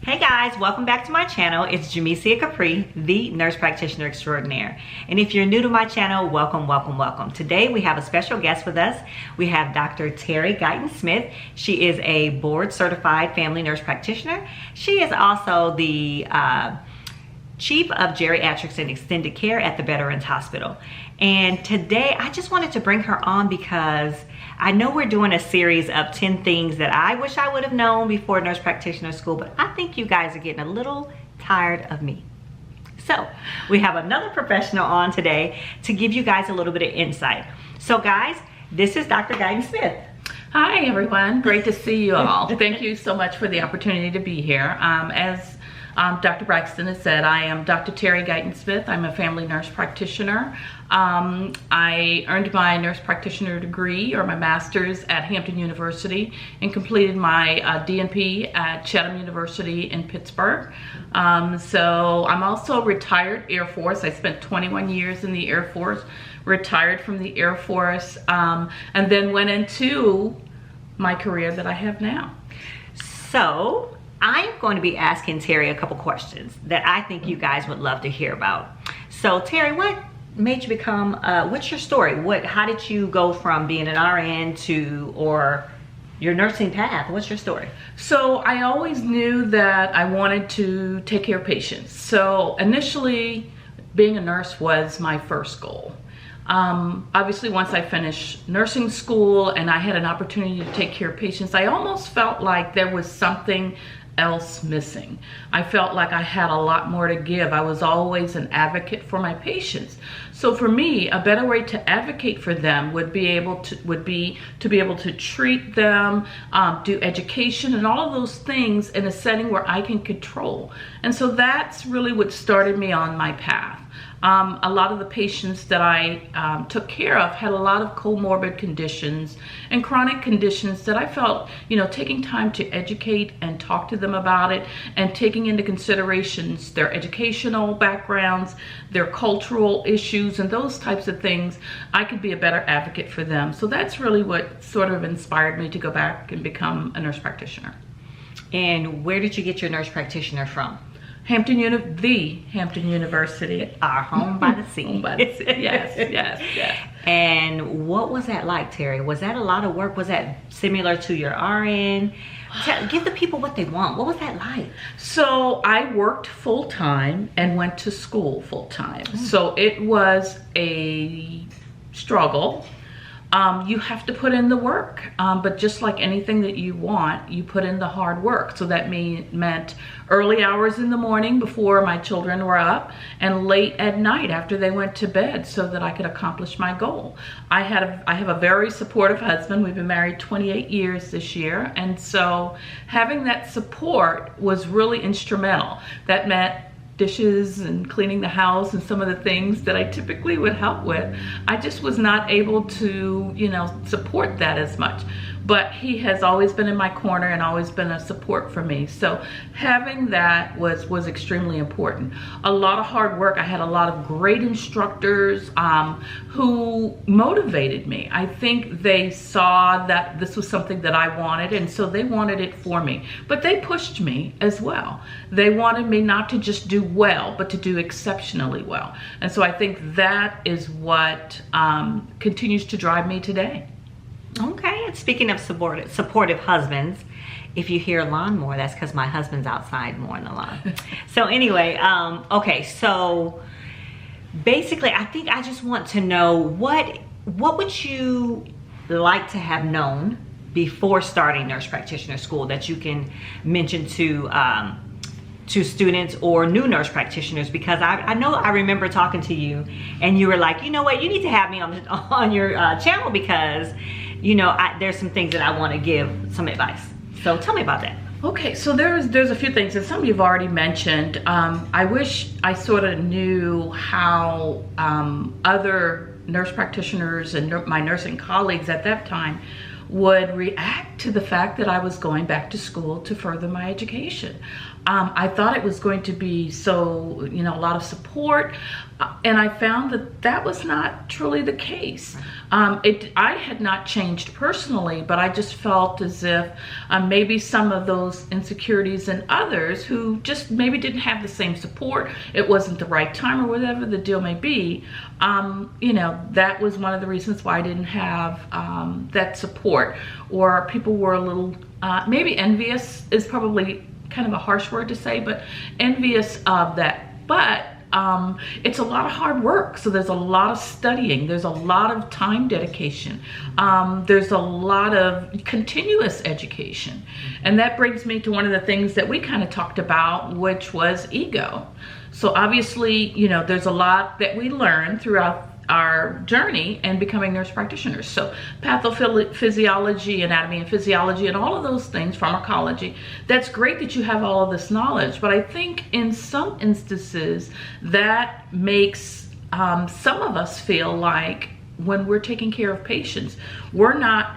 Hey guys, welcome back to my channel. It's Jemecia Capri, the nurse practitioner extraordinaire. And if you're new to my channel, welcome, welcome, welcome. Today we have a special guest with us. We have Dr. Terry Guyton-Smith. She is a board certified family nurse practitioner. She is also the Chief of Geriatrics and Extended Care at the Veterans Hospital. And today I just wanted to bring her on because I know we're doing a series of 10 things that I wish I would have known before nurse practitioner school, but I think you guys are getting a little tired of me. So we have another professional on today to give you guys a little bit of insight. So guys, this is Dr. Guyton-Smith. Hi everyone, great to see you all. Thank you so much for the opportunity to be here. As Dr. Braxton has said, I am Dr. Terry Guyton-Smith. I'm a family nurse practitioner. I earned my nurse practitioner degree, or my master's, at Hampton University, and completed my DNP at Chatham University in Pittsburgh. So I'm also a retired Air Force. I spent 21 years in the Air Force, retired from the Air Force, and then went into my career that I have now. So I'm going to be asking Terry a couple questions that I think you guys would love to hear about. So Terry, what made you become, what's your story? How did you go from being an RN to, or your nursing path? What's your story? So I always knew that I wanted to take care of patients. So initially, being a nurse was my first goal. Obviously, once I finished nursing school and I had an opportunity to take care of patients, I almost felt like there was something else missing. I felt like I had a lot more to give. I was always an advocate for my patients. So for me, a better way to advocate for them would be to be able to treat them, do education and all of those things in a setting where I can control. And so that's really what started me on my path. A lot of the patients that I took care of had a lot of comorbid conditions and chronic conditions that I felt, taking time to educate and talk to them about it, and taking into considerations their educational backgrounds, their cultural issues, and those types of things, I could be a better advocate for them. So that's really what sort of inspired me to go back and become a nurse practitioner. And where did you get your nurse practitioner from? Hampton University. Our home by the sea. Home by the sea. Yes. And what was that like, Terry? Was that a lot of work? Was that similar to your RN? Give the people what they want. What was that like? So I worked full-time and went to school full-time. So it was a struggle. You have to put in the work, but just like anything that you want, you put in the hard work. So that meant early hours in the morning before my children were up, and late at night after they went to bed, so that I could accomplish my goal. I have a very supportive husband. We've been married 28 years this year, and so having that support was really instrumental. That meant dishes and cleaning the house and some of the things that I typically would help with. I just was not able to, support that as much. But he has always been in my corner and always been a support for me. So having that was extremely important. A lot of hard work. I had a lot of great instructors who motivated me. I think they saw that this was something that I wanted, and so they wanted it for me. But they pushed me as well. They wanted me not to just do well, but to do exceptionally well. And so I think that is what continues to drive me today. Okay, and speaking of supportive husbands, if you hear lawnmower, that's because my husband's outside mowing the lawn. So anyway, okay, so basically I think I just want to know what would you like to have known before starting nurse practitioner school that you can mention to students or new nurse practitioners, because I know I remember talking to you and you were like, you know what, you need to have me on your channel because there's some things that I want to give some advice. So tell me about that. Okay, so there's a few things, and some you've already mentioned. I wish I sort of knew how other nurse practitioners and my nursing colleagues at that time would react to the fact that I was going back to school to further my education. I thought it was going to be so, a lot of support, and I found that that was not truly the case. I had not changed personally, but I just felt as if maybe some of those insecurities in others who just maybe didn't have the same support, it wasn't the right time or whatever the deal may be, that was one of the reasons why I didn't have that support, or people were a little, maybe envious is probably kind of a harsh word to say, but envious of that. But it's a lot of hard work. So there's a lot of studying. There's a lot of time dedication. There's a lot of continuous education. And that brings me to one of the things that we kind of talked about, which was ego. So obviously, there's a lot that we learn throughout our journey and becoming nurse practitioners. So pathophysiology, anatomy and physiology, and all of those things, pharmacology, that's great that you have all of this knowledge. But I think in some instances that makes some of us feel like when we're taking care of patients, we're not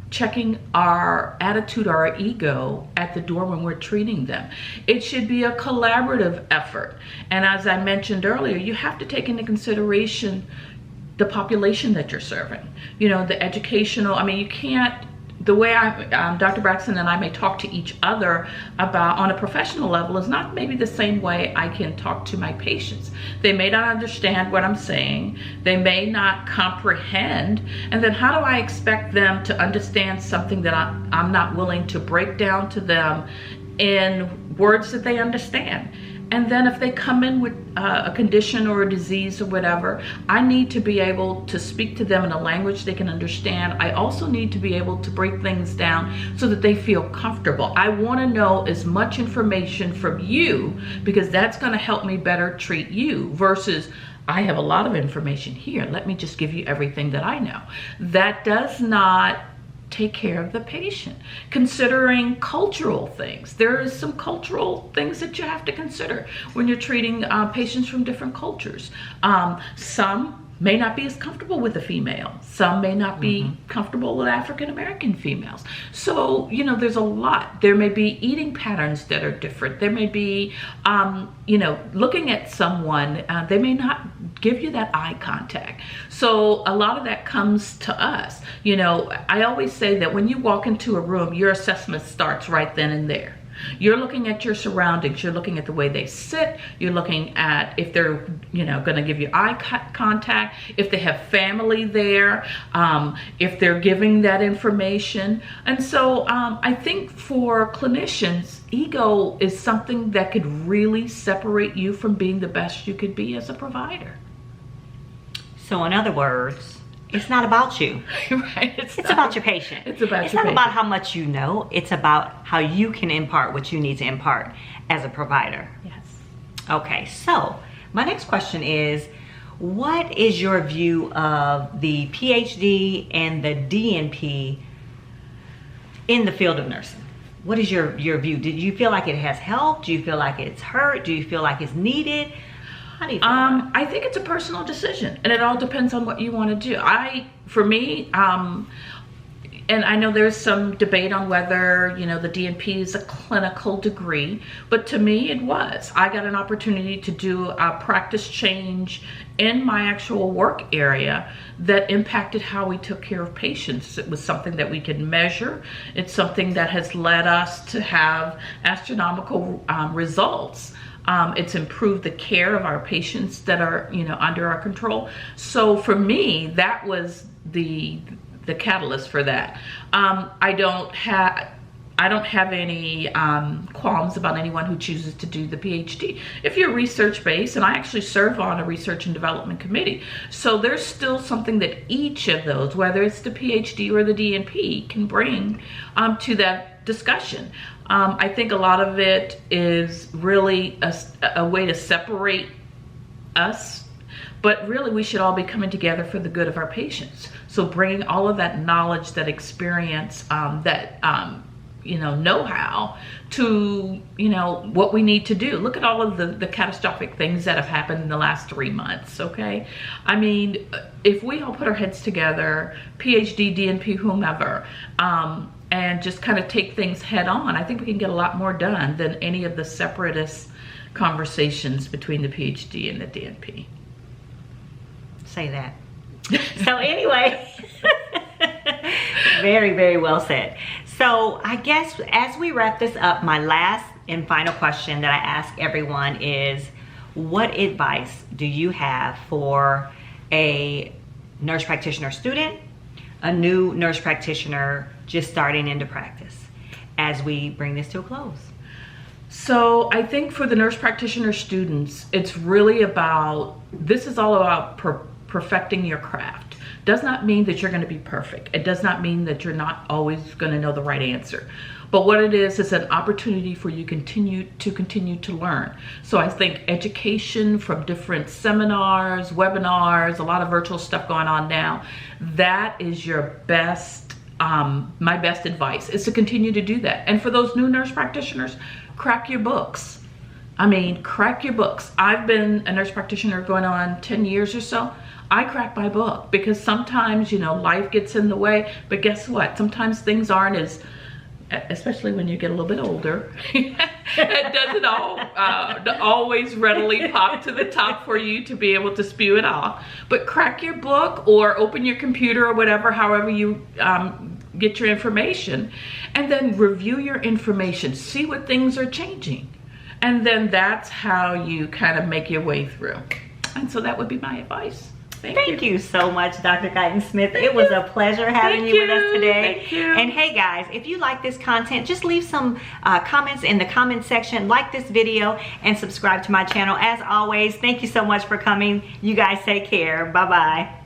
checking our attitude or our ego at the door when we're treating them. It should be a collaborative effort. And as I mentioned earlier, you have to take into consideration the population that you're serving. The educational, you can't, the way Dr. Braxton and I may talk to each other about on a professional level is not maybe the same way I can talk to my patients. They may not understand what I'm saying. They may not comprehend. And then how do I expect them to understand something that I'm not willing to break down to them in words that they understand? And then if they come in with a condition or a disease or whatever, I need to be able to speak to them in a language they can understand. I also need to be able to break things down so that they feel comfortable. I want to know as much information from you because that's going to help me better treat you versus I have a lot of information here. Let me just give you everything that I know. That does not take care of the patient. Considering cultural things. There is some cultural things that you have to consider when you're treating patients from different cultures. Some may not be as comfortable with a female. Some may not be comfortable with African American females. So, there's a lot. There may be eating patterns that are different. There may be, looking at someone, they may not give you that eye contact. So a lot of that comes to us. I always say that when you walk into a room, your assessment starts right then and there. You're looking at your surroundings. You're looking at the way they sit. You're looking at if they're, going to give you eye contact, if they have family there, if they're giving that information. And so I think for clinicians, ego is something that could really separate you from being the best you could be as a provider. So in other words, it's not about you. Right. It's about your patient. It's about It's your not patient. about how much you know. It's about how you can impart what you need to impart as a provider. Yes. Okay, so my next question is, what is your view of the PhD and the DNP in the field of nursing? What is your view? Did you feel like it has helped? Do you feel like it's hurt? Do you feel like it's needed? How do you feel about it? I think it's a personal decision, and it all depends on what you want to do. For me, and I know there's some debate on whether, the DNP is a clinical degree, but to me it was. I got an opportunity to do a practice change in my actual work area that impacted how we took care of patients. It was something that we could measure. It's something that has led us to have astronomical results. It's improved the care of our patients that are, under our control. So for me, that was the catalyst for that. I don't have any qualms about anyone who chooses to do the PhD. If you're research-based, and I actually serve on a research and development committee, so there's still something that each of those, whether it's the PhD or the DNP, can bring to that discussion. I think a lot of it is really a way to separate us, but really we should all be coming together for the good of our patients. So bringing all of that knowledge, that experience, know-how to, what we need to do. Look at all of the catastrophic things that have happened in the last 3 months, okay? If we all put our heads together, PhD, DNP, whomever, and just kind of take things head on, I think we can get a lot more done than any of the separatist conversations between the PhD and the DNP. Say that. So anyway, very, very well said. So I guess as we wrap this up, my last and final question that I ask everyone is, what advice do you have for a nurse practitioner student, a new nurse practitioner just starting into practice, as we bring this to a close? So I think for the nurse practitioner students, it's really about, this is all about perfecting your craft. Does not mean that you're going to be perfect. It does not mean that you're not always going to know the right answer. But what it is an opportunity for you continue to learn. So I think education from different seminars, webinars, a lot of virtual stuff going on now, that is your best, my best advice is to continue to do that. And for those new nurse practitioners, crack your books. I mean, crack your books. I've been a nurse practitioner going on 10 years or so. I crack my book because sometimes, you know, life gets in the way, but guess what? Sometimes things aren't as, especially when you get a little bit older, it doesn't always readily pop to the top for you to be able to spew it off. But crack your book or open your computer or whatever, however you get your information, and then review your information, see what things are changing. And then that's how you kind of make your way through. And so that would be my advice. Thank you so much, Dr. Guyton Smith. It was a pleasure having you with us today. Thank you. And hey guys, if you like this content, just leave some comments in the comment section, like this video, and subscribe to my channel. As always, thank you so much for coming. You guys take care. Bye-bye.